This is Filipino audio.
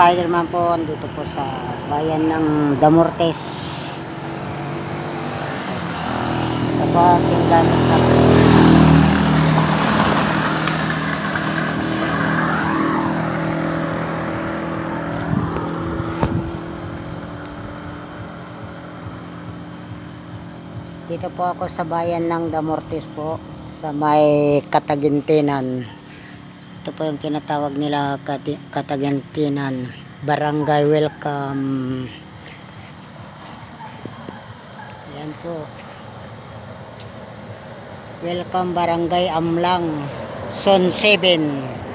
Spider-Man po dito po sa bayan ng Damortes. Ito po ating gamit na dito po ako sa bayan ng Damortes po, sa may Katagintinan. Ito po yung tinatawag nila Katagintinan Barangay Welcome. Ayan po, Welcome Barangay Amlang, Zone 7.